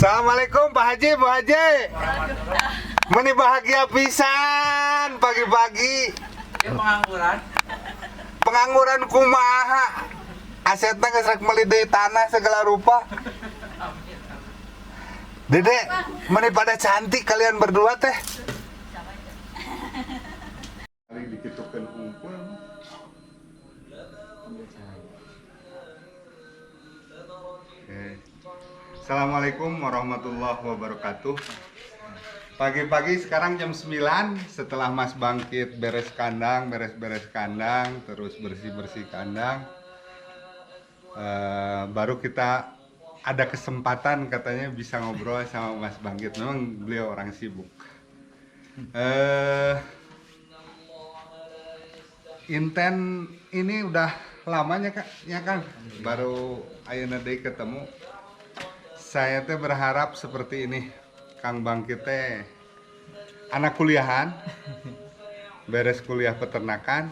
Assalamualaikum Pak Haji, Bu Haji. Meni bahagia pisan pagi-pagi. Pengangguran. Pengangguran kumaha? Asetna geus rek meuli deui tanah segala rupa. Dede, meni pada cantik kalian berdua teh. Hari dikitukeun hungkul. Assalamualaikum warahmatullahi wabarakatuh. Pagi-pagi sekarang jam 9 setelah Mas bangkit beres kandang, beres-beres kandang, terus bersih-bersih kandang. Baru kita ada kesempatan katanya bisa ngobrol sama Mas Bangkit. Memang beliau orang sibuk. Inten ini udah lamanya Kak, ya Kang. Baru ayeuna deui ketemu. Saya teh berharap seperti ini, Kang Bangkit teh anak kuliahan, beres kuliah peternakan,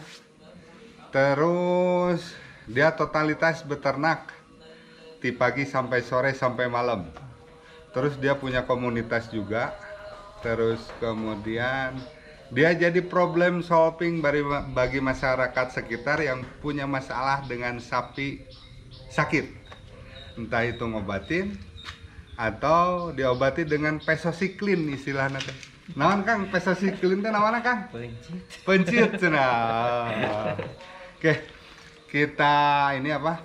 terus dia totalitas beternak, di pagi sampai sore sampai malam. Terus dia punya komunitas juga, terus kemudian dia jadi problem solving bagi masyarakat sekitar yang punya masalah dengan sapi sakit, entah itu ngobatin atau diobati dengan pesosiklin istilahnya teh. Naon Kang pesosiklin teh naon Kang? Pencit cenah. Oke. Kita ini apa?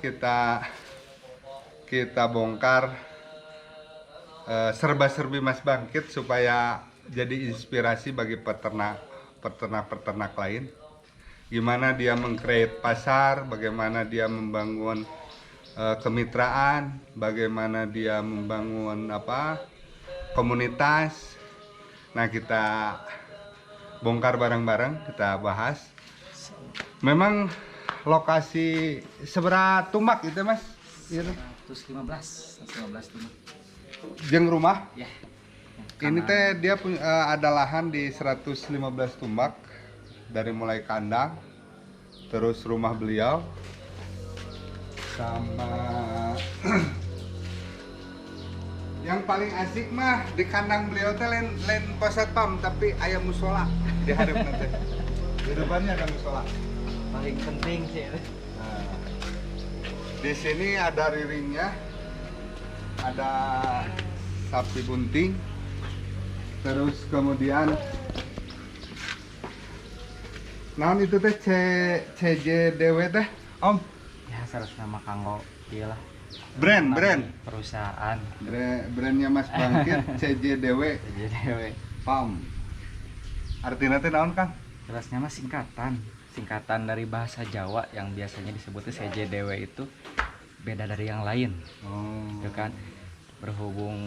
Kita bongkar serba-serbi Mas Bangkit supaya jadi inspirasi bagi peternak lain. Gimana dia meng-create pasar, bagaimana dia membangun kemitraan, bagaimana dia membangun komunitas. Nah, kita bongkar bareng-bareng, kita bahas. Memang lokasi seberapa tumbak itu Mas? 115 tumbak. Jeng rumah? Ya. Ini teh dia ada lahan di 115 tumbak dari mulai kandang, terus rumah beliau sama yang paling asik mah di kandang beliau teh lain posatpam tapi aya musola di hadapna teh. Di depannya ada musola. Paling penting sih. Nah, di sini ada riringnya, ada sapi bunting, terus kemudian naon itu teh CJDW teh Om? Ya harus nama kanggo iyalah. Brand perusahaan. Brandnya Mas Bangkit CJDW. CJDW. Pam. Artinya teh naon Kang? Jelasnya mah singkatan dari bahasa Jawa yang biasanya disebutnya CJDW itu beda dari yang lain. Itu kan berhubung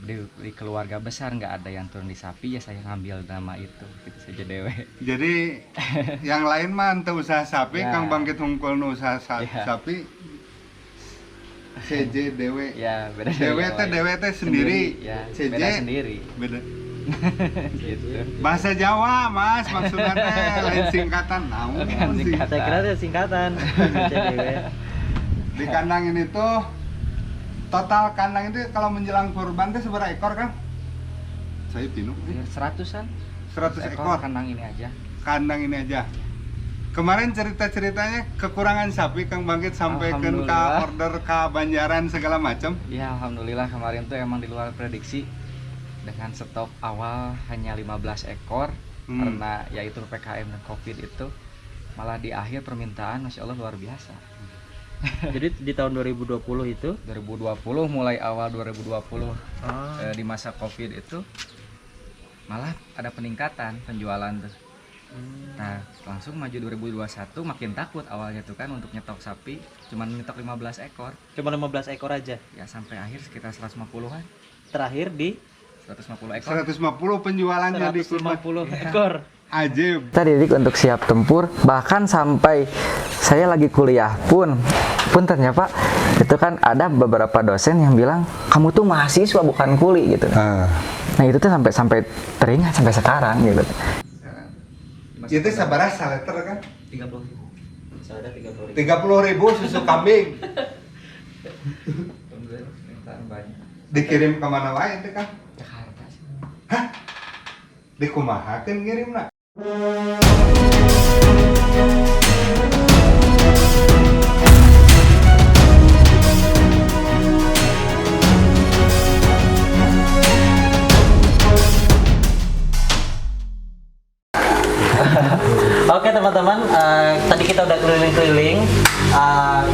di keluarga besar nggak ada yang turun di sapi, ya saya ngambil nama itu gitu CJDW. Jadi yang lain mah ente usaha sapi, ya. Kang Bangkit hungkul nu usaha sapi. CJDW. Ya, beda dari DW teh sendiri. Ya, CJ beda sendiri. Beda. Gitu. Bahasa Jawa Mas maksudnya teh lain singkatan naon sih. Saya kira itu singkatan. Di kandang ini tuh total kandang itu kalau menjelang kurban teh seberapa ekor Kang? Saya bingung. 100-an. 100 ekor kandang ini aja. Kandang ini aja. Kemarin cerita-ceritanya kekurangan sapi Kang Bangkit sampai ke order ke Banjaran segala macam. Ya alhamdulillah kemarin tuh emang di luar prediksi. Dengan stok awal hanya 15 ekor karena yaitu PPKM dan Covid itu, malah di akhir permintaan Masya Allah luar biasa. Jadi di tahun 2020 itu 2020 mulai awal 2020 di masa Covid itu malah ada peningkatan penjualan tuh. Nah langsung maju 2021 makin takut awalnya tuh kan untuk nyetok sapi, cuman nyetok 15 ekor. cuma 15 ekor aja. Ya sampai akhir sekitar 150-an. Terakhir di 150 ekor. 150 penjualannya di 150 ekor. Ajib. Kita didik untuk siap tempur, bahkan sampai saya lagi kuliah pun ternyata Pak, itu kan ada beberapa dosen yang bilang kamu tuh mahasiswa bukan kuli gitu. Nah itu tuh sampai teringat sampai sekarang gitu. Itu sabarah saleter kan? 30.000. Saya ada 30.000 susu kambing. Banyak. Dikirim ke mana wae teh Kang? Jakarta sih. Dikumahakeun ngirimna? Oke teman-teman, tadi kita udah keliling-keliling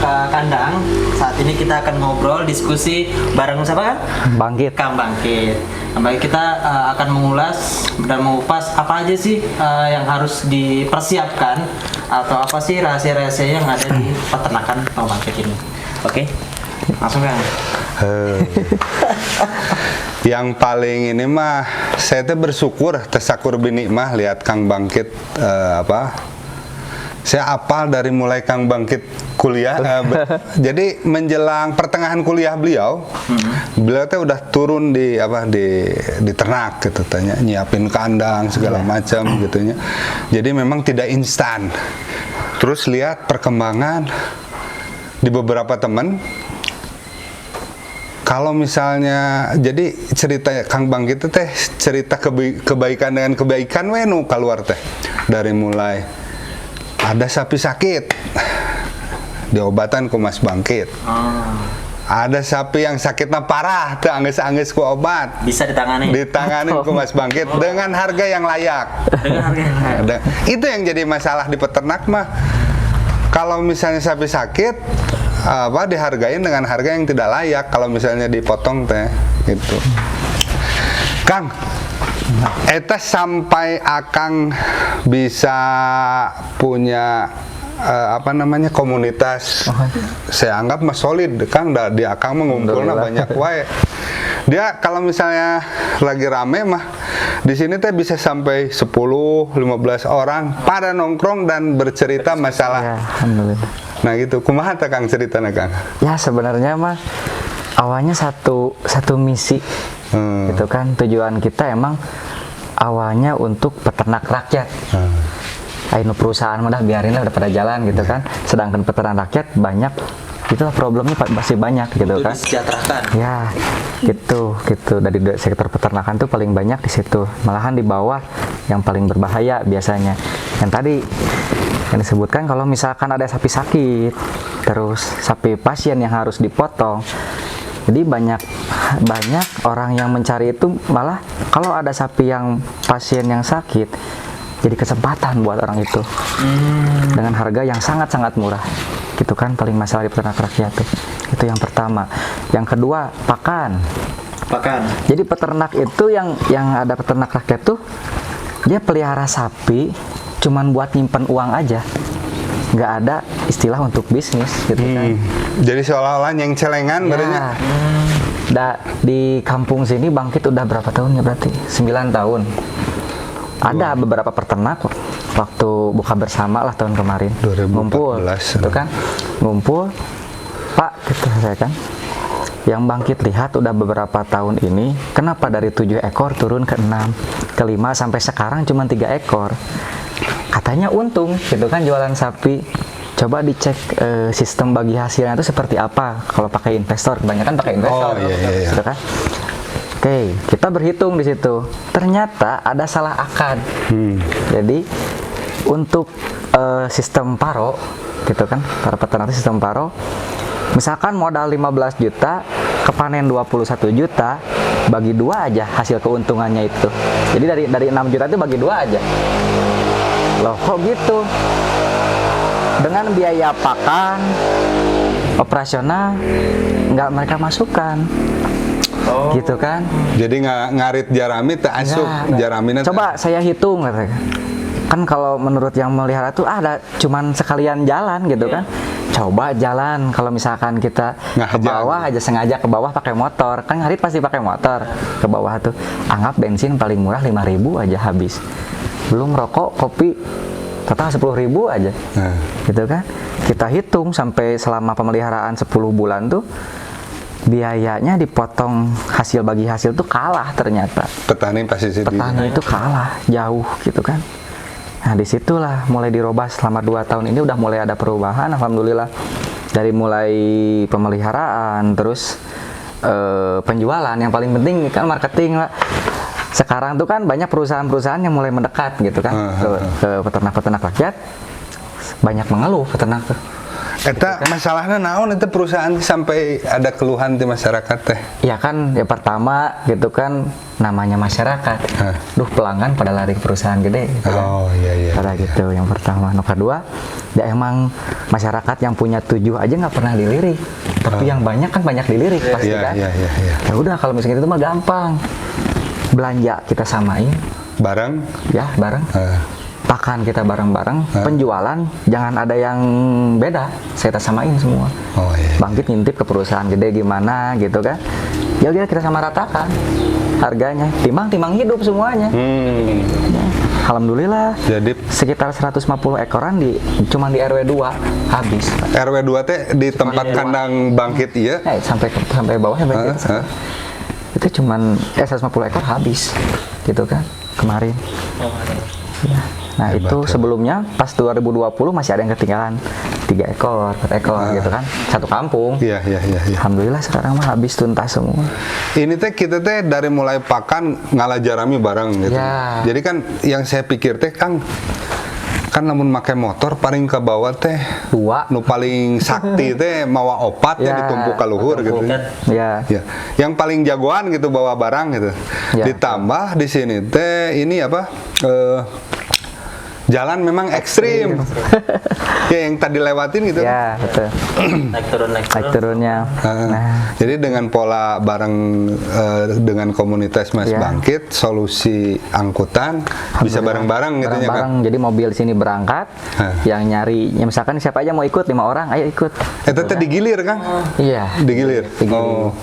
ke kandang. Saat ini kita akan ngobrol, diskusi bareng siapa kan? Bangkit. Kang Bangkit. Baik, kita akan mengulas dan mengupas apa aja sih yang harus dipersiapkan atau apa sih rahasia-rahasia yang ada di peternakan Kang Bangkit ini. Oke, langsung Kang. Yang paling ini mah saya teh bersyukur tersakur bini mah lihat Kang Bangkit saya apal dari mulai Kang Bangkit kuliah jadi menjelang pertengahan kuliah beliau teh udah turun di di ternak gitu tanya nyiapin kandang segala macam gitunya. Jadi memang tidak instan. Terus lihat perkembangan di beberapa teman. Kalau misalnya jadi cerita Kang Bangkit itu teh cerita kebaikan dengan kebaikan we nu keluar teh. Dari mulai ada sapi sakit diobatan ku Mas Bangkit. Ada sapi yang sakitnya parah teu anggeus-anggeus ku obat. Bisa ditangani ku Mas Bangkit dengan harga yang layak. dengan harga yang layak. Itu yang jadi masalah di peternak mah. Kalau misalnya sapi sakit dihargain dengan harga yang tidak layak kalau misalnya dipotong teh gitu. Kang, eta sampai Akang bisa punya komunitas. Saya anggap mah solid Kang, di Akang mengumpulnya banyak wae. Dia kalau misalnya lagi rame mah di sini teh bisa sampai 10-15 orang pada nongkrong dan bercerita masalah. Ya, alhamdulillah. Nah gitu, kumaha teh Kang ceritanya Kang? Ya sebenarnya mah awalnya satu misi gitu kan. Tujuan kita emang awalnya untuk peternak rakyat. Ayo perusahaan mah biarin lah udah pada jalan gitu kan. Sedangkan peternak rakyat banyak itulah problemnya masih banyak gitu Untuk kan. disejahterakan. Ya gitu dari sektor peternakan tuh paling banyak di situ. Malahan di bawah yang paling berbahaya biasanya. Yang tadi yang disebutkan kalau misalkan ada sapi sakit, terus sapi pasien yang harus dipotong. Jadi banyak orang yang mencari itu malah kalau ada sapi yang pasien yang sakit, jadi kesempatan buat orang itu dengan harga yang sangat-sangat murah. Gitu kan paling masalah di peternak rakyat tuh. Itu yang pertama. Yang kedua, pakan. Jadi peternak itu yang ada peternak rakyat tuh dia pelihara sapi cuman buat nyimpen uang aja, nggak ada istilah untuk bisnis gitu kan. Jadi seolah-olah yang celengan Ya. Di kampung sini Bangkit udah berapa tahun ya berarti? 9 tahun. Ada beberapa peternak waktu buka bersama lah tahun kemarin 2014 ngumpul gitu kan, ngumpul Pak gitu saya kan, yang Bangkit lihat udah beberapa tahun ini kenapa dari 7 ekor turun ke 6 ke 5 sampai sekarang cuma 3 ekor. Katanya untung gitu kan jualan sapi. Coba dicek sistem bagi hasilnya itu seperti apa kalau pakai investor, kebanyakan pakai investor gitu kan. Oke, kita berhitung di situ. Ternyata ada salah akad. Jadi untuk sistem paro gitu kan, para peternak itu sistem paro. Misalkan modal 15 juta, kepanen 21 juta, bagi 2 aja hasil keuntungannya itu. Jadi dari 6 juta itu bagi 2 aja. Loh kok gitu? Dengan biaya pakan, operasional, nggak mereka masukkan. Gitu kan? Jadi ngarit jarami tak asup jaramina. Coba saya hitung kan kalau menurut yang melihara tuh ada cuman sekalian jalan gitu kan. Coba jalan kalau misalkan kita ke bawah aja sengaja ke bawah pakai motor, kan ngarit pasti pakai motor ke bawah tuh. Anggap bensin paling murah 5.000 aja habis. Belum rokok, kopi total 10.000 aja. Gitu kan? Kita hitung sampai selama pemeliharaan 10 bulan tuh biayanya dipotong hasil bagi hasil tuh kalah ternyata. Petani itu kalah jauh gitu kan. Nah disitulah mulai dirubah selama 2 tahun ini udah mulai ada perubahan alhamdulillah. Dari mulai pemeliharaan terus penjualan, yang paling penting kan marketing, Pak. Sekarang tuh kan banyak perusahaan-perusahaan yang mulai mendekat gitu kan ke peternak-peternak rakyat. Banyak mengeluh peternak tuh. Eta masalahnya naon itu perusahaan sampai ada keluhan di masyarakat teh. Ya kan, ya pertama gitu kan namanya masyarakat. Duh, pelanggan pada lari ke perusahaan gede gitu kan. Oh iya. Pada gitu yang pertama. Yang kedua, ya emang masyarakat yang punya 7 aja nggak pernah dilirik. Tapi yang banyak kan banyak dilirik pasti kan. Iya. Ya udah, kalau misalnya itu mah gampang. Belanja kita samain, Barang. ya bareng. Pakan kita bareng-bareng, penjualan jangan ada yang beda, saya samain semua. Oh iya. Bangkit ngintip ke perusahaan gede gimana gitu kan, ya udah kita sama ratakan harganya, timbang hidup semuanya. Ya, alhamdulillah. Jadi Sekitar 150 ekoran cuman di RW 2 habis. RW 2 teh di tempat kandang bangkit iya. Sampai bawahnya bangkit. Itu cuman 150 ekor habis gitu kan kemarin. Ya. Nah Hebat, itu sebelumnya pas 2020 masih ada yang ketinggalan 3 ekor, 4 ekor gitu kan, satu kampung. Iya. Alhamdulillah sekarang mah habis tuntas semua. Ini teh kita teh dari mulai pakan ngalajarami bareng gitu. Ya. Jadi kan yang saya pikir teh kan namun make motor paling ke bawah teh 2. nu paling sakti teh mawa opat Ya, ditumpuk ke luhur gitu. Ya. Ya, yang paling jagoan gitu bawa barang gitu. Ya. Ditambah di sini teh ini apa? Jalan memang ekstrim. Ya yang tadi lewatin gitu. Ya betul. Naik turunnya. Nah, Jadi dengan pola bareng dengan komunitas Mas Ya. Bangkit, solusi angkutan bisa bareng-bareng gitu ya bareng-bareng. kan. Jadi mobil sini berangkat, yang nyari, ya misalkan siapa aja mau ikut 5 orang, ayo ikut. Itu teh digilir kan? Iya. Digilir. Oh.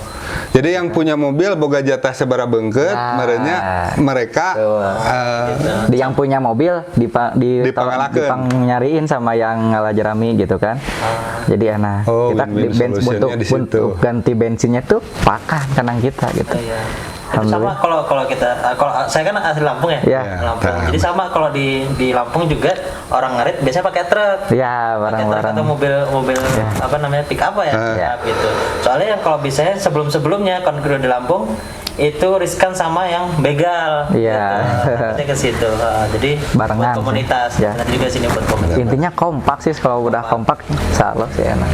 Jadi yang punya mobil boga jatah sebara beungkeut, Nah. merenya mereka Di yang punya mobil Dipangalakeun. nyariin sama yang ngalajarami gitu kan. Jadi enak. Oh, Kita win-win solutionnya di situ. untuk ganti bensinnya tuh pakan kandang kita gitu. Itu sama kalau kita kalau saya kan asli Lampung ya. Iya. Lampung. Nah. Jadi sama kalau di Lampung juga orang ngarit biasanya pakai truk. Iya, Pakai truk barang-barang. atau mobil apa namanya pick up ya, Iya. gitu. Soalnya yang kalau biasanya sebelumnya kan kalau di Lampung itu riskan sama yang begal. Iya. Gitu. Takutnya ke situ. Jadi Barengan buat komunitas. sih. Ya. Nanti juga sini buat komunitas. Intinya kompak sih, kalau udah kompak salah sih enak.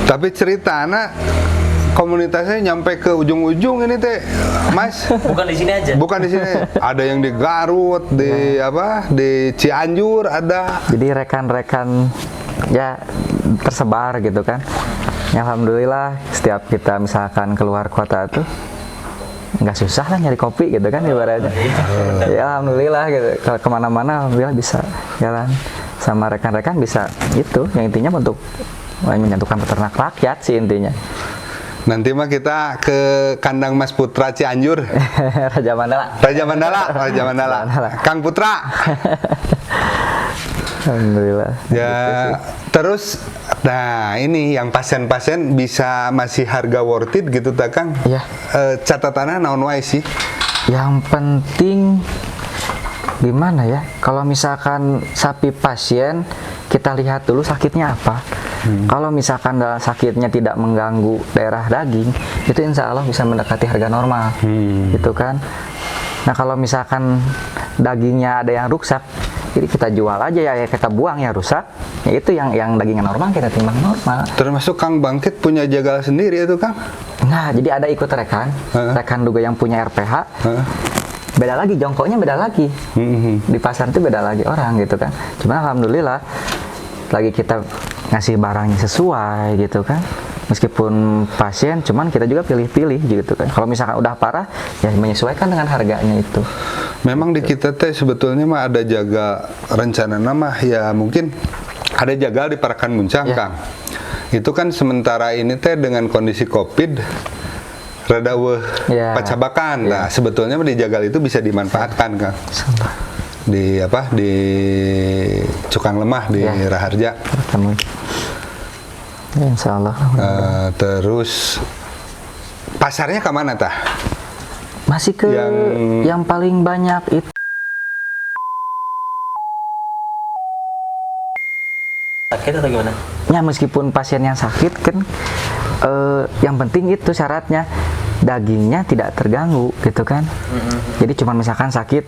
tapi cerita anak komunitasnya nyampe ke ujung-ujung ini teh, Mas. Bukan di sini aja. Bukan di sini. Ada yang di Garut, di di Cianjur ada. Jadi rekan-rekan ya tersebar gitu kan. Ya, alhamdulillah setiap kita misalkan keluar kota tuh nggak susah lah nyari kopi gitu kan ibaratnya. Ya alhamdulillah gitu. Kalau kemana-mana alhamdulillah bisa jalan sama rekan-rekan, bisa itu. Yang intinya untuk menyatukan peternak rakyat sih intinya. Nanti mah kita ke kandang Mas Putra Cianjur. Raja Mandala. Raja Mandala. Kang Putra. Alhamdulillah. Ya, terus nah ini yang pasien-pasien bisa masih harga worth it gitu tak Kang? Iya. Catatannya naon wae sih? Yang penting gimana ya? Kalau misalkan sapi pasien, kita lihat dulu sakitnya apa. Kalau misalkan sakitnya tidak mengganggu daerah daging, itu insya Allah bisa mendekati harga normal, gitu kan. Nah kalau misalkan dagingnya ada yang rusak, jadi kita jual aja ya, kita buang yang rusak, ya itu yang dagingnya normal kita timbang normal. Termasuk Kang Bangkit punya jagal sendiri itu Kang? Nah jadi ada ikut rekan juga yang punya RPH. Beda lagi, jongkoknya beda lagi. Di pasar itu beda lagi orang gitu kan. Cuma alhamdulillah lagi kita ngasih barangnya sesuai gitu kan. Meskipun pasien, cuman kita juga pilih-pilih gitu kan. Kalau misalkan udah parah, ya menyesuaikan dengan harganya itu. Memang di kita teh sebetulnya mah ada jaga rencana nama ya, mungkin ada jagal di Parakan Muncang Kang. Itu kan sementara ini teh dengan kondisi Covid rada pacabakan. Nah, sebetulnya di jagal itu bisa dimanfaatkan Kang. Di di Cukang Lemah di Raharja. Ya, insya Allah. Terus pasarnya ke mana tah? Masih ke yang paling banyak itu. Sakit atau gimana? Ya meskipun pasien yang sakit kan, yang penting itu syaratnya dagingnya tidak terganggu gitu kan. Jadi cuma misalkan sakit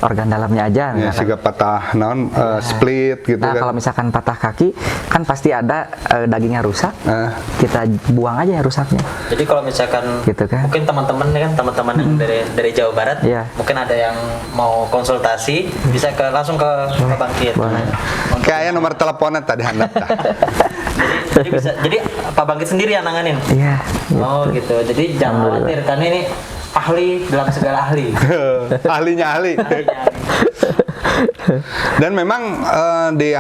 organ dalamnya aja Ya, misalkan. siga patah naon split gitu Nah, kan. kalau misalkan patah kaki kan pasti ada dagingnya rusak. Nah. Kita buang aja yang rusaknya. Jadi kalau misalkan Gitu kan. mungkin teman-teman kan teman-teman yang dari Jawa Barat, Iya. mungkin ada yang mau konsultasi bisa langsung ke Pak Bangkit. Boleh. Kayak nomor teleponnya tadi handap dah. Jadi Pak Bangkit sendiri yang nanganin. Iya. Oh gitu. Jadi jangan khawatir karena ini ahli dalam segala ahli. Ahlinya ahli. Dan memang di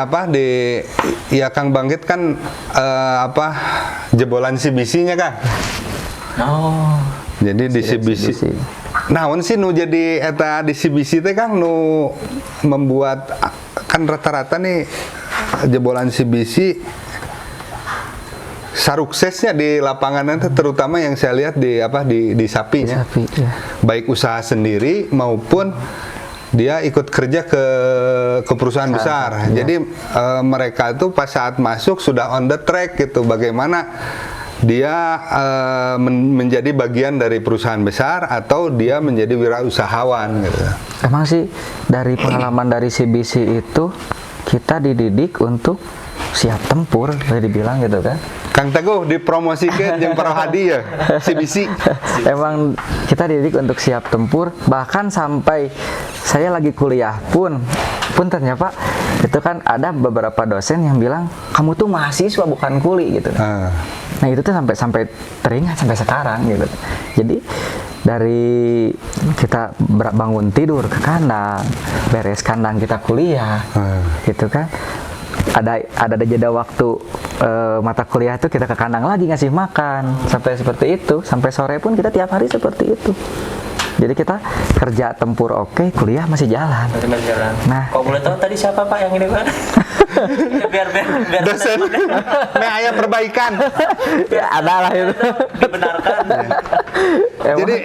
ya Kang Bangkit kan jebolan CBC-nya Kang. Oh. Jadi di CBC. Naon sih nu jadi eta di CBC teh Kang nu membuat kan rata-rata nih jebolan CBC suksesnya di lapangan nanti, terutama yang saya lihat di sapi, Sapi, ya. baik usaha sendiri maupun dia ikut kerja ke perusahaan besar. Ya. Jadi mereka itu pas saat masuk sudah on the track gitu, bagaimana dia menjadi bagian dari perusahaan besar atau dia menjadi wirausahawan gitu. Emang sih dari pengalaman dari CBC itu kita dididik untuk siap tempur, boleh dibilang gitu kan. Kang Teguh dipromosikan yang para hadiah CBC. Emang kita dididik untuk siap tempur, bahkan sampai saya lagi kuliah pun ternyata Pak, itu kan ada beberapa dosen yang bilang kamu tuh mahasiswa bukan kuli gitu. Nah itu tuh sampai teringat sampai sekarang gitu. Jadi dari kita bangun tidur ke kandang, beres kandang kita kuliah, gitu kan. Ada jeda waktu mata kuliah itu kita ke kandang lagi ngasih makan sampai seperti itu, sampai sore pun kita tiap hari seperti itu. Jadi kita kerja tempur oke, kuliah masih jalan. Nah, Kalau boleh tahu tadi siapa Pak yang ini Pak? biar Dosen, ayah perbaikan. ya ada lah itu. dibenarkan. Jadi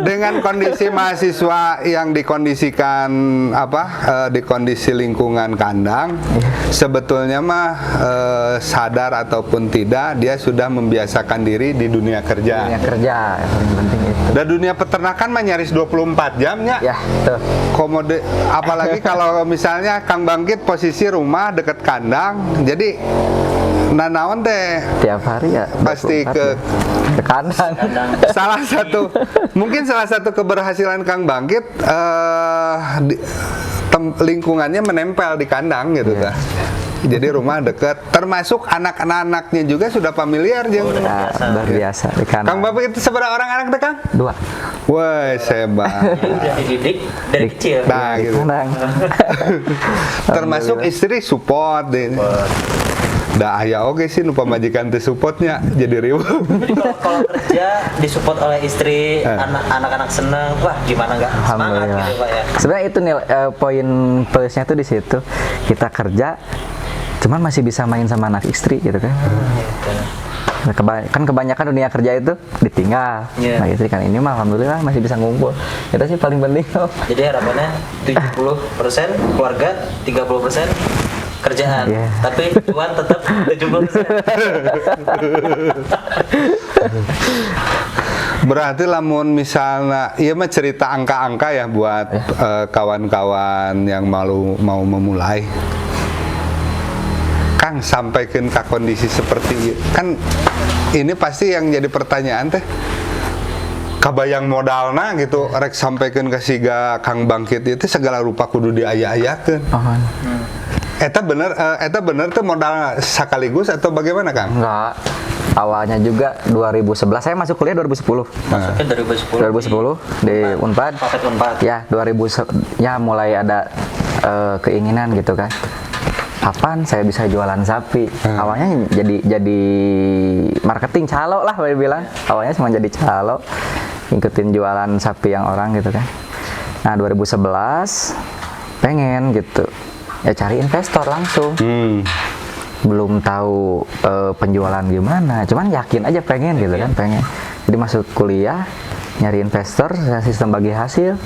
dengan kondisi mahasiswa yang dikondisikan di kondisi lingkungan kandang, sebetulnya mah sadar ataupun tidak dia sudah membiasakan diri di dunia kerja. Dunia kerja yang paling penting itu. Dan dunia peternakan mah nyaris 24 jamnya. Ya, tuh. Komode, apalagi kalau misalnya Kang Bangkit posisi rumah deket kandang, jadi nanaon teh Tiap hari ya pasti 24 ke ya. Kandang. mungkin salah satu keberhasilan Kang Bangkit lingkungannya menempel di kandang gitu Iya. dah. Jadi rumah deket, termasuk anak-anaknya juga sudah familiar jeung. Ya, luar biasa di kandang. Kang Bangkit itu seberapa orang anak teh Kang? 2 Wah, sebat. Udah dididik dari kecil. Nah, di gitu. kandang. Termasuk istri support deh. Da aya oge sih nu pamajikan teh supportnya jadi riuh. Jadi kalau kerja disupport oleh istri, anak-anak seneng, wah gimana nggak semangat Alhamdulillah. gitu Pak ya. Sebenarnya itu nih poin plusnya tuh di situ. Kita kerja cuman masih bisa main sama anak istri gitu kan. Kan kebanyakan dunia kerja itu ditinggal. Iya. Nah, istri kan ini mah alhamdulillah masih bisa ngumpul. Itu sih paling penting. Jadi harapannya 70% keluarga, 30% kerjaan. Iya. Tapi cuan tetap 70%. Berarti lamun misalnya, iya mah cerita angka-angka ya buat kawan-kawan yang mau memulai. Kang sampaikan ke kondisi seperti kan ini pasti yang jadi pertanyaan teh. Kabayang modalna gitu, rek sampaikan ke siga Kang Bangkit itu segala rupa kudu diaya-ayakeun. Eta bener tuh modal sekaligus atau bagaimana Kang? Enggak. Awalnya juga 2011, saya masuk kuliah 2010. Masuknya 2010. 2010 di Unpad. Paket Unpad. Ya, 2000 ya mulai ada keinginan gitu kan. Kapan saya bisa jualan sapi? Awalnya jadi marketing calo lah boleh bilang. Awalnya cuma jadi calo, ngikutin jualan sapi yang orang gitu kan. Nah, 2011 pengen gitu. Ya cari investor langsung. Belum tahu penjualan gimana, cuman yakin aja pengen gitu kan, pengen. Jadi masuk kuliah, nyari investor, sistem bagi hasil.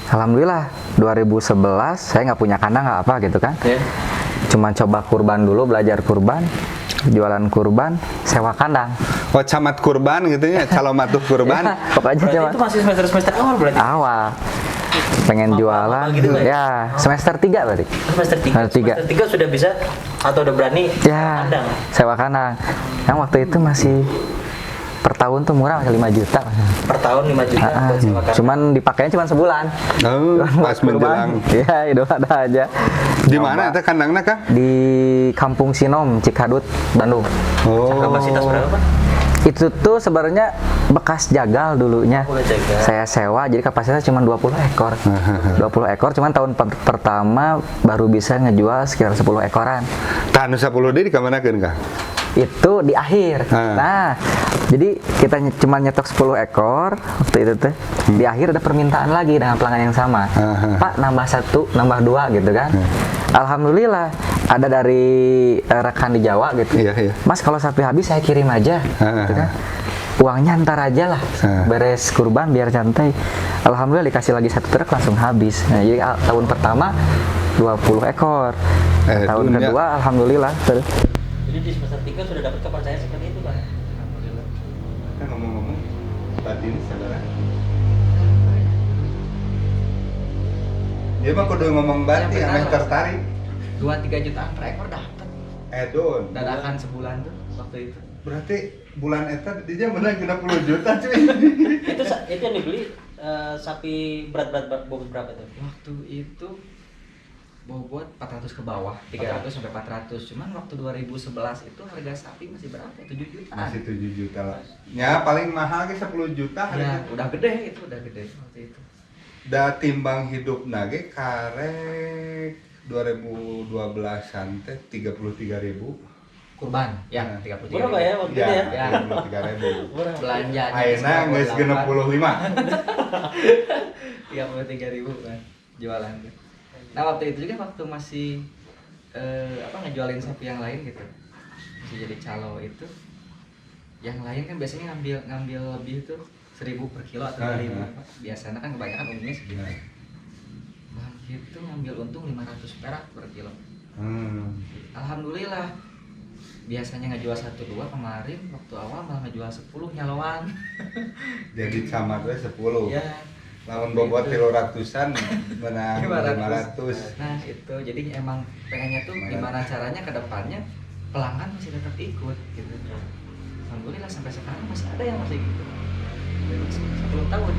Alhamdulillah 2011 saya nggak punya kandang nggak apa gitu kan. Cuma coba kurban dulu, belajar kurban, jualan kurban, sewa kandang. Oh, camat kurban gitu ya, calon matuh kurban. Ya, pokoknya Berarti cuma itu masih semester awal berarti. awal pengen jualan gitu, Pak? ya semester 3 berarti. Semester 3. Semester tiga. Semester 3 sudah bisa atau udah berani Ya, kandang. sewa kandang. Yang waktu itu masih per tahun tuh murah, masih 5 juta. Per tahun 5 juta buat sewa kandang. Cuman dipakainya cuma sebulan. Oh, pas menjelang. Iya, itu ada aja. Di mana itu kandangnya, Kang? Di Kampung Sinom, Cikadut, Bandung. Oh. Kapasitas berapa, Pak? Itu tuh sebenarnya bekas jagal dulunya. Boleh jaga. Saya sewa, jadi kapasitasnya cuma 20 ekor. 20 ekor, cuman tahun pertama baru bisa ngejual sekitar 10 ekoran. Tah nu 10 deui dikemanakeun, Kang? Itu di akhir. Ah. Nah, jadi kita cuma nyetok 10 ekor waktu itu teh. Di akhir ada permintaan lagi dengan pelanggan yang sama. Pak, nambah 1, nambah 2 gitu kan. Alhamdulillah ada dari rekan di Jawa gitu. Iya, iya. Mas, kalau sapi habis saya kirim aja. Gitu kan. Uangnya ntar aja lah. Beres kurban biar santai. Alhamdulillah dikasih lagi 1 truk langsung habis. Nah, jadi tahun pertama 20 ekor. Tahun dunia. kedua alhamdulillah terus. Jadi di semester 3 sudah dapat kepercayaan seperti itu, Pak. Kita ngomong-ngomong batin saudara. Dia mah kudu ngomong batin, Ya, ameh benar. tertarik. 2-3 jutaan per ekor dapat. Edon. Dadakan sebulan tuh waktu itu. Berarti bulan eta dia menang 60 juta cuy. Itu yang dibeli sapi berat bobot berapa tuh? Waktu itu bobot 400 ke bawah, 300 sampai 400. Cuman waktu 2011 itu harga sapi masih berapa? 7 juta. Masih 7 juta lah. Ya paling mahal ke 10 juta Ya, harga. udah gede itu, udah gede waktu itu. Da timbang hidup nage karek 2012-an teh 33.000. Kurban, ya Nah. 33. Berapa ya waktu itu ya? Ya. 33.000. Belanjanya Ayeuna geus 65. 33.000 kan jualan. Nah, waktu itu juga waktu masih ngejualin sapi yang lain gitu. Masih jadi calo itu. Yang lain kan biasanya ngambil lebih tuh 1.000 per kilo atau 2.000. Biasanya kan kebanyakan umumnya segitu. Bang itu ngambil untung 500 perak per kilo. Alhamdulillah. Biasanya ngejual 1-2, kemarin waktu awal malah ngejual 10 nyaloan. Jadi camat we 10. Ya. Lawan bobot 300-an menang 500. Nah itu jadi emang pengennya tuh gimana caranya ke depannya pelanggan masih tetap ikut gitu. Alhamdulillah sampai sekarang masih ada yang masih gitu. 10 tahun.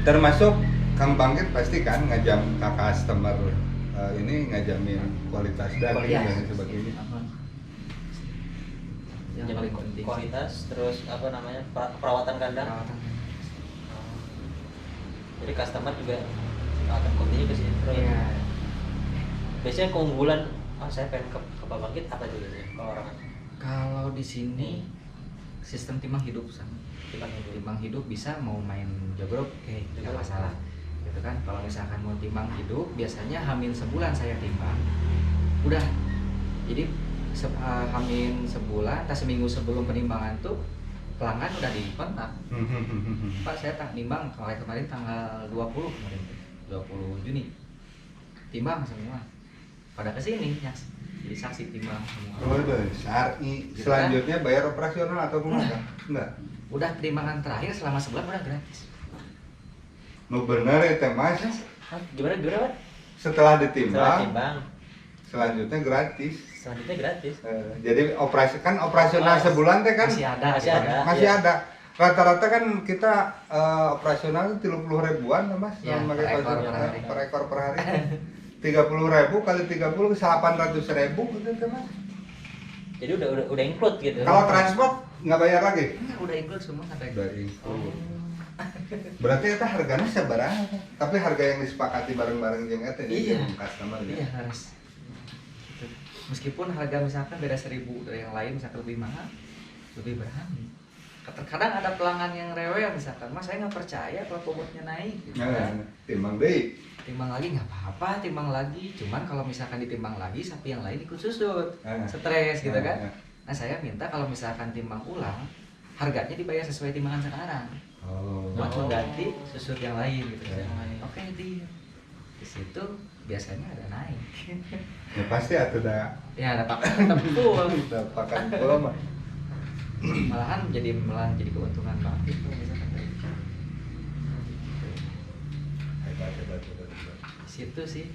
Termasuk Kang Bangkit pasti kan ngajam ke customer ini ngajamin kualitas daging dan sebagainya. Yang paling penting kualitas, terus apa namanya perawatan kandang. perawatan. Jadi customer juga akan continue ke situ. Iya. Biasanya keunggulan, saya pengen ke Pak Bangkit apa tuh biasanya kalau orang? Kalau di sini sistem timbang hidup sama. Timbang hidup bisa mau main jogrok, oke, nggak masalah. Gitu kan. Kalau misalkan mau timbang hidup, biasanya hamin sebulan saya timbang. Udah. Jadi hamin sebulan, atau seminggu sebelum penimbangan tuh pelanggan udah dikontak. Pak, saya nimbang kemarin tanggal 20 kemarin, 20 Juni. Timbang semua. Pada kesini jadi saksi timbang semua. Waduh, syar'i. Selanjutnya bayar operasional atau enggak? Enggak. Udah penimbangan terakhir selama sebulan udah gratis. Nu bener ya teh Mas. Gimana Pak? Setelah Setelah ditimbang, timbang, selanjutnya gratis. selanjutnya gratis. Jadi operasional sebulan teh kan Masih ada. Masih gitu ada. kan. masih Iya. ada. Rata-rata kan kita operasional 30 ribuan Mas, Ya, sama per ekor per hari. per ekor per hari. 30.000 kali 30 ke 800.000 gitu teh Mas. Jadi udah include gitu. Kalau transport nggak bayar lagi. Enggak, udah include semua sampai Dari berarti itu harganya seberapa? Tapi harga yang disepakati bareng-bareng jeung eta Iya. customer Iya ya. harus. Gitu. Meskipun harga misalkan beda 1.000 dari yang lain, misalkan lebih mahal, lebih berani. Terkadang ada pelanggan yang rewel misalkan, Mas saya nggak percaya kalau bobotnya naik. Gitu kan. Timbang deui. Timbang lagi nggak apa-apa, timbang lagi. Cuman kalau misalkan ditimbang lagi, sapi yang lain ikut susut, stres gitu kan. Nah saya minta kalau misalkan timbang ulang, harganya dibayar sesuai timbangan sekarang. Buat mengganti susut yang lain gitu. Oke di situ biasanya ada naik. Ya pasti atuh da Ya ada pakan tapi full. da pakan full mah. malahan malah jadi keuntungan banget itu misalkan dari situ sih.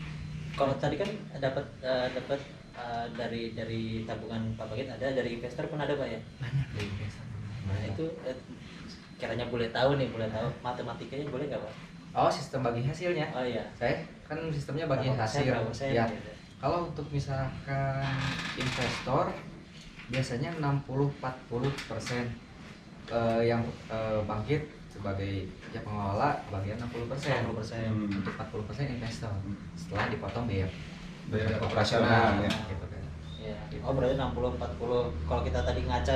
Kalau tadi kan dapat dari tabungan Pak Bagit ada, dari investor pun ada Pak ya. Banyak dari investor. Nah itu kiranya boleh tahu matematikanya boleh nggak Pak? Oh, sistem bagi hasilnya. Oh iya. Saya kan sistemnya bagi Berapa persen, hasil. berapa persen Ya. gitu. Kalau untuk misalkan investor biasanya 60-40%, yang bangkit sebagai ya pengelola bagian 60%. 60%. Untuk 40% investor. Setelah dipotong biaya operasional, ya. gitu kan. Ya. Oh berarti 60-40. Kalau kita tadi ngaca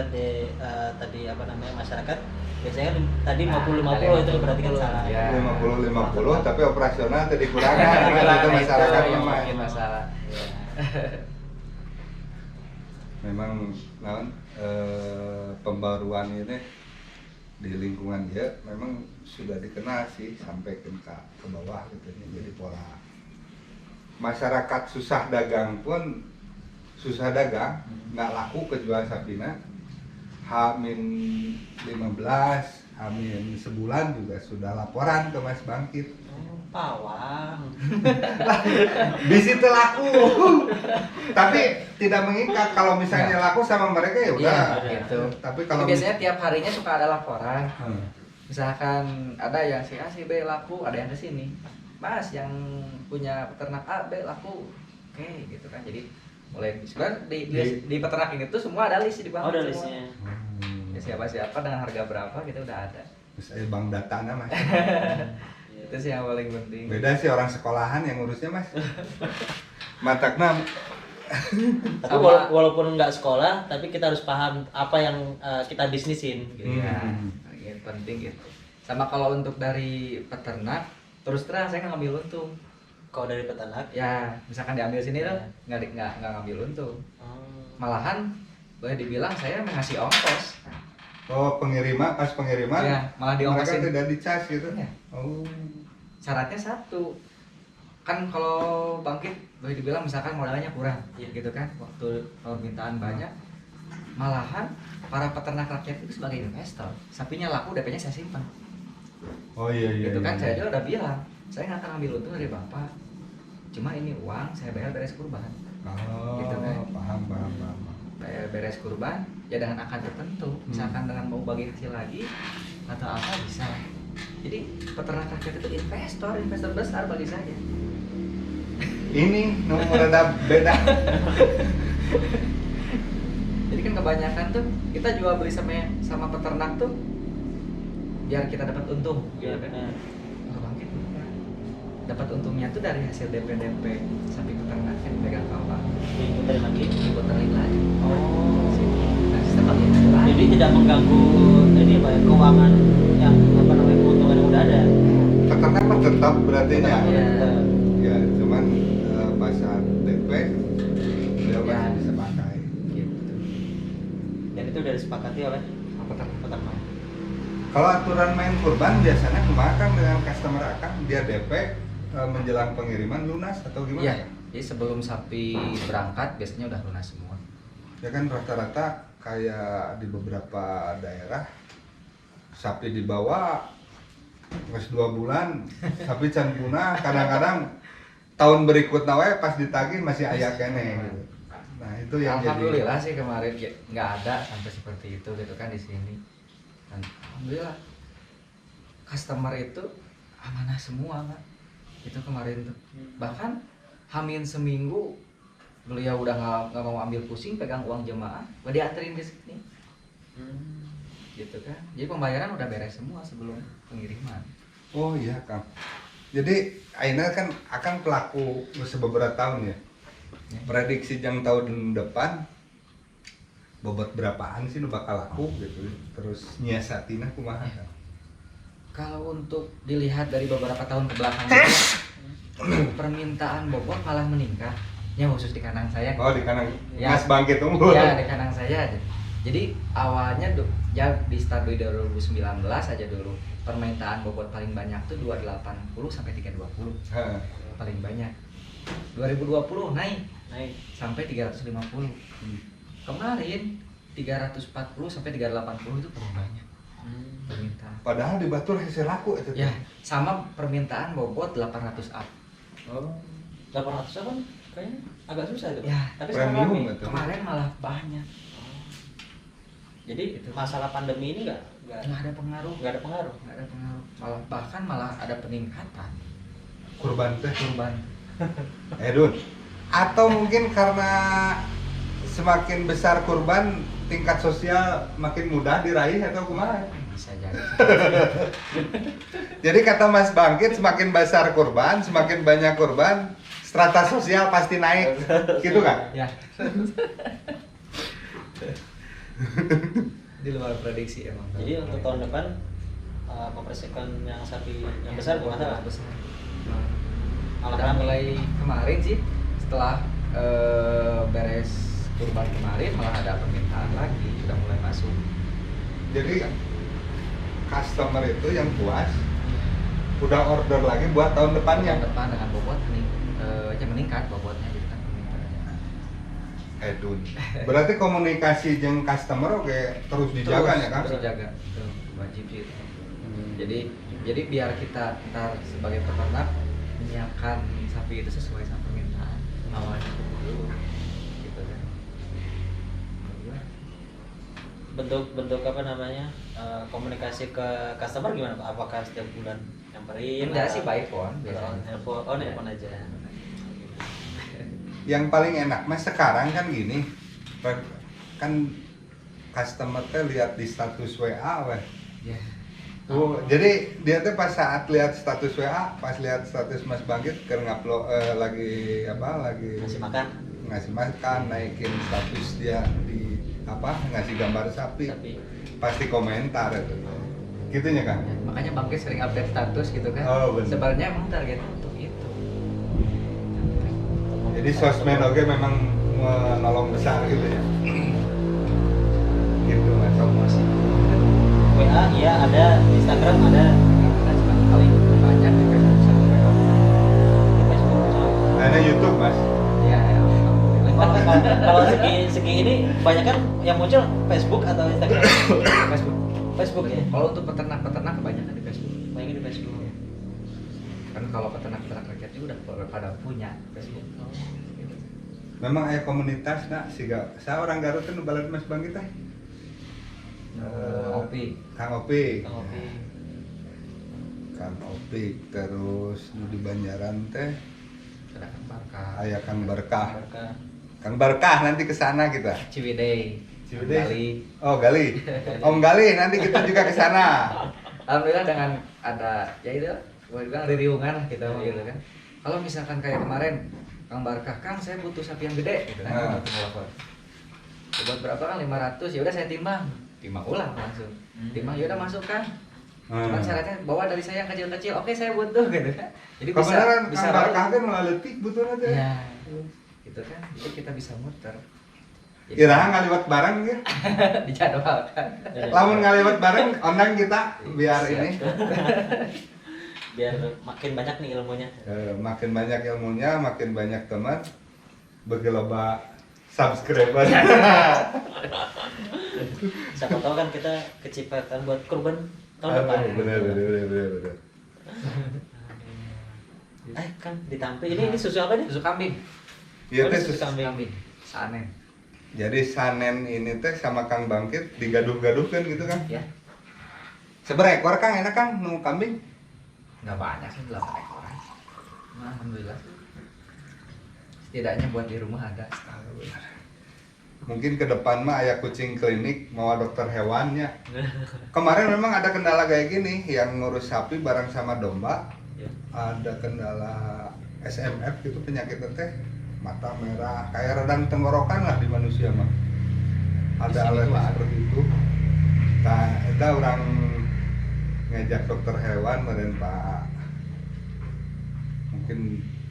tadi apa namanya masyarakat biasanya kan tadi 50-50 itu berarti kan salah. Ya. 50-50 tapi operasional tadi kurangan kan itu masyarakat yang memang. bikin masalah. Ya. Memang naon pembaruan ini di lingkungan dia memang sudah dikenal sih sampai ke bawah gitu jadi pola masyarakat susah dagang pun susah dagang nggak laku kejual sapina H-15 H- sebulan juga sudah laporan ke Mas Bangkit Pawang. di situ laku tapi tidak mengikat kalau misalnya laku sama mereka ya udah Iya, gitu. tapi Kalau kalau biasanya tiap harinya suka ada laporan. Hmm. Misalkan ada yang si A, si B laku, ada yang ke sini. Mas yang punya peternak A, B laku. Oke, gitu kan. Jadi mulai sebenarnya di peternak ini tuh semua ada list di bawah. Oh ada semua. listnya. Ya, siapa-siapa dengan harga berapa gitu udah ada. Terus ada bank datanya Mas Itu sih yang paling penting. beda sih orang sekolahan yang ngurusnya Mas matakna Tapi walaupun nggak sekolah, tapi kita harus paham apa yang kita bisnisin. Gitu. Iya, yang penting gitu. Sama kalau untuk dari peternak, terus terang saya nggak ngambil untung. Kalau dari peternak, Ya, misalkan diambil sini tuh Ya. nggak ngambil untung. oh, Malahan boleh dibilang saya mengasih ongkos. oh pas pengiriman Ya, malah mereka diongkosin. tidak dicas gitu Ya. oh Syaratnya satu. Kan kalau bangkit boleh dibilang misalkan modalnya kurang, Iya. gitu kan. Waktu permintaan banyak, malahan para peternak rakyat itu sebagai investor. Sapinya laku, DP-nya saya simpan. oh iya iya Gitu kan, iya. saya juga udah bilang, saya nggak akan ambil untung dari bapak. Cuma ini uang saya bayar beres kurban. oh Gitu kan. paham Bayar beres kurban, ya dengan akan tertentu. Misalkan dengan mau bagi hasil lagi atau apa bisa. Jadi peternak rakyat itu investor besar bagi saya. ini nomor rada beda Jadi kan kebanyakan tuh kita jual beli sama peternak tuh biar kita dapat untung, iya gitu kan. benar. Kalau bangkit enggak. Dapat untungnya tuh dari hasil DP sapi peternak yang dipegang bapak. Diputerin lagi. Diputerin lagi. Oh. Nah, sistem bagi hasil lagi. Jadi tidak mengganggu ini Pak ya, keuangan yang apa namanya keuntungan yang udah ada. peternak mah tetap berarti ya Iya. ya cuman pas saat DP dia Ya. masih bisa pakai Gitu. Dan itu udah disepakati oleh Peternak. peternak. kalau aturan main kurban biasanya kemakan dengan customer akan dia DP menjelang pengiriman lunas atau gimana Iya. ya? Jadi sebelum sapi berangkat biasanya udah lunas semua. Ya kan rata-rata kayak di beberapa daerah sapi dibawa nges 2 bulan sapi can punah kadang-kadang tahun berikutnya we pas ditagih masih aya kene gitu. Nah itu yang Alhamdulillah sih kemarin nggak ada sampai seperti itu gitu kan di sini. Dan alhamdulillah customer itu amanah semua Pak. Itu kemarin tuh. Bahkan hamin seminggu beliau udah nggak mau ambil pusing pegang uang jemaah, udah dianterin ke sini. Gitu kan. Jadi pembayaran udah beres semua sebelum pengiriman. Oh iya Kang. Jadi Aina kan akan pelaku beberapa tahun ya. Ya. Prediksi yang tahun depan bobot berapaan sih nu bakal laku gitu. Terus nyiasatina kumaha Kang? Kalau untuk dilihat dari beberapa tahun ke belakang permintaan bobot malah meningkat. Ya khusus di kanan saya. Oh di kanan Ya. Mas Bangkit unggul. Ya di kanan saya aja. Jadi awalnya ya di start dari 2019 aja dulu permintaan bobot paling banyak tuh 280 sampai 320 Heeh. paling banyak. 2020 naik Naik. sampai 350. Kemarin 340 sampai 380 itu paling banyak permintaan. Padahal di Batur hese laku itu. Ya, sama permintaan bobot 800 up. Oh, 800 kan kayaknya agak susah itu. Ya, Tapi premium sekarang itu. Kemarin malah banyak. jadi Gitu. masalah pandemi ini nggak Nggak ada pengaruh. nggak ada pengaruh. Nggak ada pengaruh. Malah ada peningkatan Kurban teh. kurban. Edun. Atau mungkin karena semakin besar kurban, tingkat sosial makin mudah diraih atau kumaha? Bisa jadi. Jadi kata Mas Bangkit, semakin besar kurban, semakin banyak kurban, strata sosial pasti naik. Gitu kan? Ya. Di luar prediksi emang. Jadi untuk tahun depan mempersiapkan yang sapi yang besar bukan masalah. besar. Malah Udah rame. mulai kemarin sih, setelah beres kurban kemarin malah ada permintaan lagi, udah mulai masuk. Jadi customer itu yang puas udah order lagi buat tahun depannya. Tahun depan dengan bobot meningkat bobotnya gitu kan permintaannya. Edun. Berarti komunikasi jeung customer oke terus dijaga ya kan? Terus dijaga, itu wajib sih itu. Jadi biar kita ntar sebagai peternak menyiapkan sapi itu sesuai sama permintaan awalnya dulu, gitu kan. Bentuk apa namanya komunikasi ke customer gimana Pak? Apakah setiap bulan nyamperin? Enggak atau- sih by phone atau biasanya. nelpon? Oh nelpon aja. Yang paling enak mas sekarang kan gini, kan customer teh lihat di status WA weh. Ya. Jadi dia tuh pas saat lihat status WA, pas lihat status Mas Bangkit keur ngupload lagi Ngasih makan. ngasih makan, naikin status dia di ngasih gambar sapi, Sapi. pasti komentar itu. Gitunya kan? Ya, makanya Bangkit sering update status gitu kan. Oh, bener. Sebenarnya emang targetnya untuk itu. Jadi sosmed oke memang menolong besar gitu ya. Gitu mas. Promosi. WA iya ada, Instagram ada, Kita cuma paling banyak di Facebook sama WA. di Facebook sama. Ada YouTube mas. Ya, alhamdulillah. Kalau segi ini banyak kan yang muncul Facebook atau Instagram? Facebook. Facebook ya. Kalau untuk peternak-peternak kebanyakan di Facebook. Banyak di Facebook. Kan kalau peternak-peternak rakyat juga udah pada punya Facebook. Gitu. Memang ada komunitas nak saya orang Garut kan balik Mas Bangkit teh. Opi. Kang Opi. Kang Opi. Kang Opi terus nu di Banjaran teh Ada kan Barkah. aya Kang Berkah. Berkah. Kang Berkah nanti ke sana kita. Ciwidey. Ciwidey. Gali. Oh, Gali. Om Gali nanti kita juga ke sana. Alhamdulillah dengan ada ya itu boleh bilang ririungan lah kita gitu kan. Kalau misalkan kayak kemarin Kang Barkah, Kang saya butuh sapi yang gede gitu kan. Nah. Butuh telepon. Buat berapa Kang? 500. Ya udah saya timbang. Timbang ulang langsung. Timbang ya udah masuk Kang. Cuman syaratnya bawa dari saya yang kecil-kecil. Oke, saya butuh gitu kan. Jadi bisa Kebenaran bisa Kang Berkah kan ngaletik butuhnya teh. ya. Gitu kan. Jadi kita bisa muter. Jadi, Iraha ngaliwat bareng ya. dijadwalkan. Lamun ngaliwat bareng ondang kita biar Siap. ini Biar makin banyak nih ilmunya. makin banyak ilmunya, makin banyak teman, begeloba subscriber. Siapa tahu kan kita kecipratan buat kurban tahun depan. Bener. Kan ditampil ini susu apa nih? Susu kambing. Iya Oh, teh susu sus- kambing. Sanen. Jadi Sanen ini teh sama Kang Bangkit digaduh-gaduhkan gitu kan? Ya. Seberapa ekor Kang enak Kang nu kambing? Nggak banyak sih, 8 ekor aja. Nah, alhamdulillah. Setidaknya buat di rumah ada. Mungkin ke depan mah aya kucing klinik mau dokter hewannya. Kemarin memang ada kendala kayak gini yang ngurus sapi bareng sama domba. Ya. Ada kendala SMF gitu penyakit teh mata merah kayak radang tenggorokan lah di manusia mah. Di Ada sini alergi tuh ada. seperti itu. Nah, kita orang ngajak dokter hewan meren Pak. Mungkin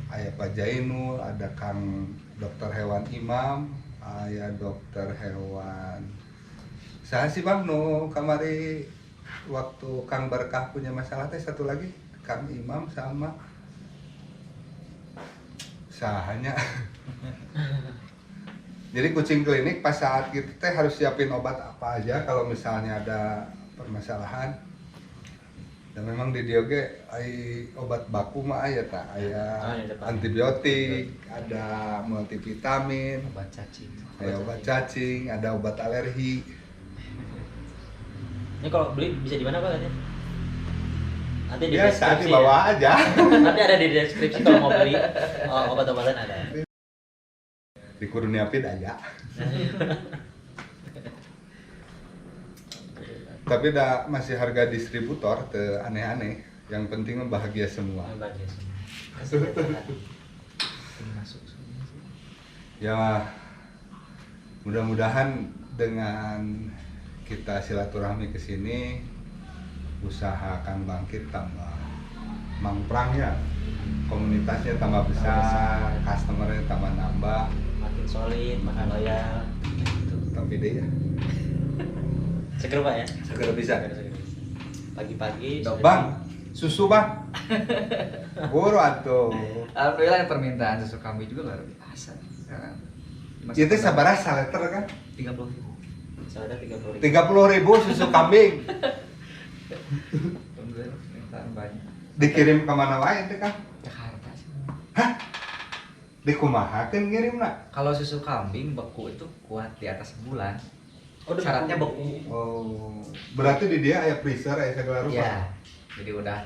aya Pak Jainul, ada Kang dokter hewan Imam, aya dokter hewan. Saya sih Bang nu kamari waktu Kang Berkah punya masalah teh satu lagi Kang Imam sama sahanya Jadi kucing klinik pas saat kita teh harus siapin obat apa aja kalau misalnya ada permasalahan. Dan memang di dia ge obat baku mah aya tah, aya antibiotik, ada multivitamin, Obat cacing. ada obat cacing, ada obat alergi. Ini kalau beli bisa di mana Pak katanya? Nanti di Biasa deskripsi dibawa ya. aja. Nanti ada di deskripsi kalau mau beli obat-obatan ada. Di Kurniapid aja. Tapi masih harga distributor teu aneh-aneh. Yang penting mah bahagia semua. Bagus. Masuk semua sih. Ya mudah-mudahan dengan kita silaturahmi ke sini usaha akan bangkit tambah mangprang ya. Komunitasnya tambah besar, customernya tambah nambah. Makin solid, makin loyal. Tapi deh ya. Seger Pak ya? Segera bisa. Seger. Pagi-pagi. Dok, sudah Bang, susu Bang. Buru atuh. Alhamdulillah permintaan susu kambing juga luar biasa. Sekarang. Itu sabaraha saleter kan? 30.000. Sudah 30.000. 30.000 susu kambing. Alhamdulillah permintaan banyak. Dikirim ke mana wae teh kan? Jakarta sih. Dikumahakeun ngirimna. Kalau susu kambing beku itu kuat di atas sebulan. Oh, udah Syaratnya beku. beku. Oh, berarti di dia aya freezer aya segala rupa. Ya. Jadi udah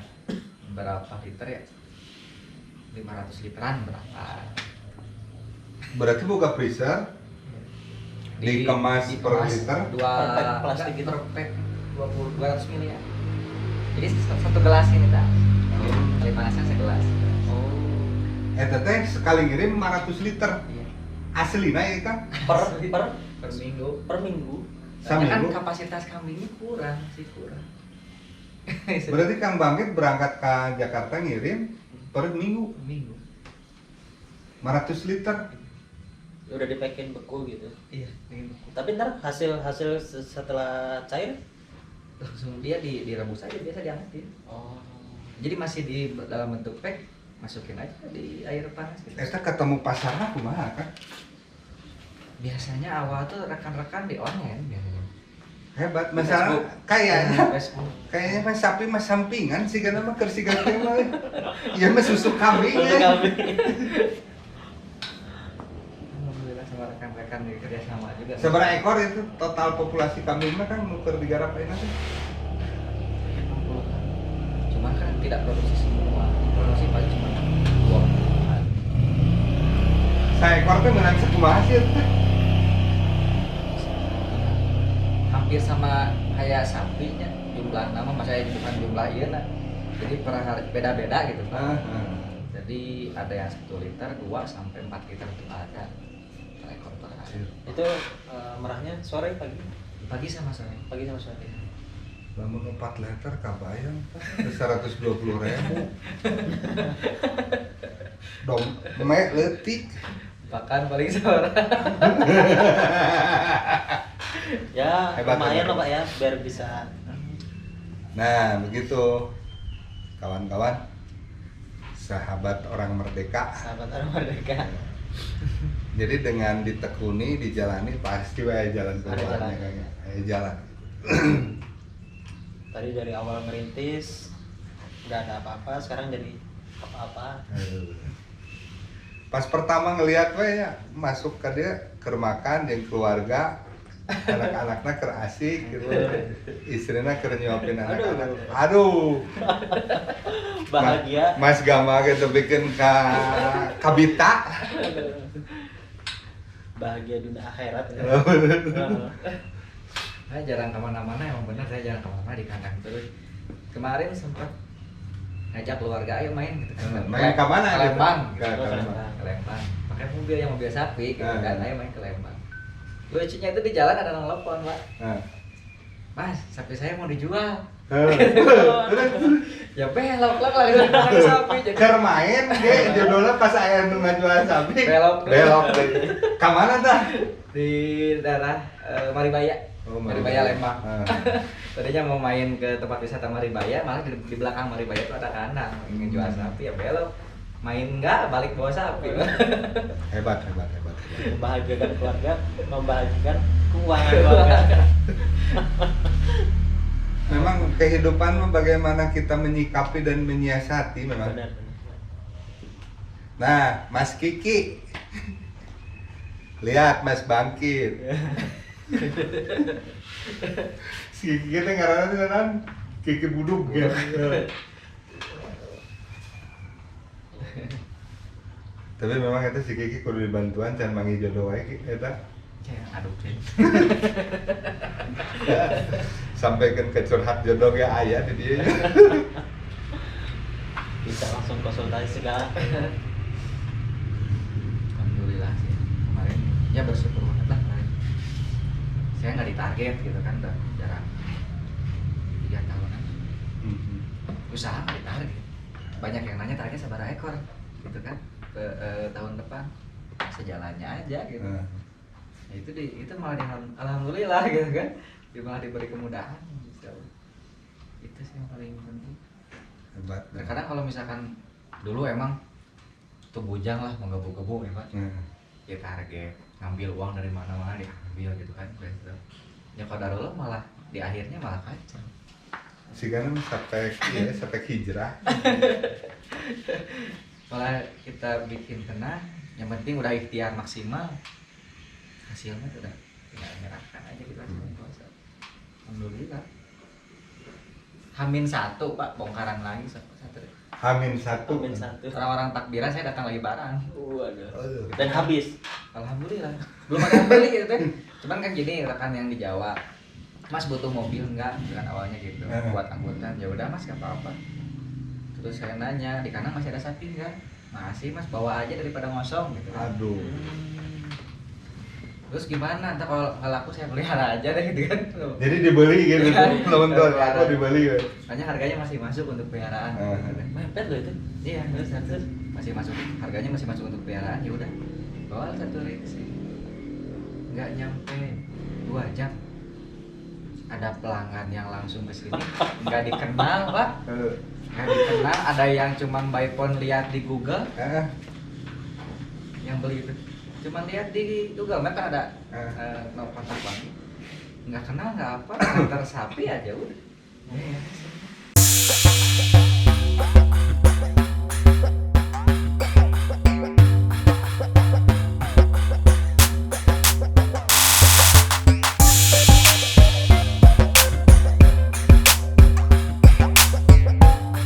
berapa liter ya? 500 literan berapa? Berarti buka freezer dikemas per liter. Dua Per pack plastik gitu. per pack 200 ml ya. Jadi satu gelas ini tak. Kali panasnya segelas. Oh. Eta teh sekali ngirim 500 liter. Iya. Aslina ya kan? Per minggu. Per minggu. Soalnya kan Saminggu. kapasitas kambingnya kurang. Berarti Kang Bangkit berangkat ke Jakarta ngirim per minggu Per minggu. 500 liter. Udah dipacking beku gitu. Iya, minggu. Tapi ntar hasil setelah cair. Langsung dia direbus aja, biasa diangetin. Oh. Jadi masih di dalam bentuk pack, masukin aja di air panas gitu. Eta ketemu pasarnya kumaha kan? Biasanya awal tuh rekan-rekan di online biasanya. Hebat, Di masalah Facebook. kayaknya Facebook. kayaknya mah sapi mah sampingan sih karena mah kersi ganteng mah. Ya mah susu kambing Susu ya. kambing. Alhamdulillah sama rekan-rekan di kerjasama juga. Seberapa ekor itu total populasi kambing mah kan nuker digarap enak sih. Cuma kan tidak produksi semua. Produksi paling cuma 20-an. Saya ekor teh menang sakumaha sih teh. Hampir sama kayak sapinya jumlah nama masanya bukan jumlah iya nah. Jadi per hari beda-beda gitu Pak. Jadi ada yang 1 liter, 2 sampai 4 liter itu ada per ekor per hari. Itu merahnya sore pagi. Pagi sama sore. Pagi sama sore. Lamun 4 liter kabayang 120.000. Dom, letik. Pakan paling sore. Ya, Hebat, lumayan hebat. lah Pak ya, biar bisa. Nah, begitu kawan-kawan, sahabat orang merdeka. Sahabat orang merdeka. Jadi dengan ditekuni, dijalani pasti wae jalan Ada keluarnya jalan. kayaknya. Jalan. Tadi dari awal merintis nggak ada apa-apa, sekarang jadi apa-apa. Pas pertama ngelihat we ya masuk ke dia keur makan jeung keluarga, anak-anaknya keur asik gitu. Istrinya keur nyuapin anak-anak. Aduh. Bahagia. Mas Gama gitu bikin kabita. Bahagia dunia akhirat. Saya jarang kemana-mana, emang bener saya jarang kemana-mana di kandang terus. Kemarin sempat ngajak keluarga ayo main gitu kan. Main ke mana? Ke Lembang. Ke Gitu. Lembang. Ke Lembang. Pakai mobil yang mobil sapi gitu Ah. kan, ayo main ke Lembang. Lucunya itu di jalan ada yang telepon, Pak. Nah. Mas, sapi saya mau dijual. Terus Ya belok lagi ke sapi jadi keur main ge judulnya pas aya nu ngajual sapi. Belok. Belok. Ka mana tah? di daerah Maribaya. Oh, Maribaya Lembang. Ah. Tadinya mau main ke tempat wisata Maribaya, malah di belakang Maribaya itu ada kandang ingin jual sapi ya belok. Main enggak balik bawa sapi. Hebat, hebat, hebat. Membahagiakan keluarga, membahagiakan keuangan keluarga. Memang kehidupan bagaimana kita menyikapi dan menyiasati memang. Benar. Nah, Mas Kiki. Lihat Mas bangkit. Si Kiki kita ngaranna kan Kiki buduk ya. Tapi memang itu si Kiki kudu dibantuan can mangi jodoh wae eta. Aduh, Sampaikan ke curhat jodoh ya aya di dia. Bisa langsung konsultasi segala. alhamdulillah sih kemarin ya bersyukur banget lah kemarin. Saya nggak ditarget gitu kan, udah jarang 3 tahunan usaha nggak ditarget. Banyak yang nanya target sabaraha ekor gitu kan, tahun depan sejalannya aja gitu. Ya, itu malah alhamdulillah gitu kan, malah diberi kemudahan gitu. Itu sih yang paling penting. Hebat. Terkadang kalau misalkan dulu emang tuh bujang lah mau gebu-gebu ya Pak, ya target ngambil uang dari mana-mana diambil gitu kan, gitu. Ya qadarullah malah di akhirnya malah kacau. Si kan sampai hijrah. Malah kita bikin tenang, yang penting udah ikhtiar maksimal, hasilnya udah tinggal menyerahkan aja gitu hasilnya puasa. Alhamdulillah. H-1 Pak, bongkaran lagi satu. H-1. Orang-orang takbiran saya datang lagi barang. Waduh. Dan habis. Alhamdulillah. Belum ada yang beli gitu kan. Cuman kan gini rekan yang di Jawa, Mas butuh mobil enggak? Dengan awalnya gitu. Buat angkutan. Ya udah Mas, enggak apa-apa. Terus saya nanya, di kanan masih ada sapi enggak? Masih Mas, bawa aja daripada ngosong gitu. Aduh. Terus gimana? Ntar kalau nggak laku saya pelihara aja deh gitu kan. Jadi dibeli gitu. Lawan tuh aku dibeli. Hanya harganya masih masuk untuk peliharaan. Mepet loh itu. Iya, terus masih masuk, harganya masih masuk untuk peliharaan. Ya udah, bawa 1 hari ke sini. Nggak nyampe 2 jam. Ada pelanggan yang langsung ke sini, nggak dikenal Pak. Nggak dikenal, ada yang cuma by phone lihat di Google. Yang beli itu cuman lihat di Google Map kan ada no kontak banget, nggak kenal nggak apa, antar sapi aja udah.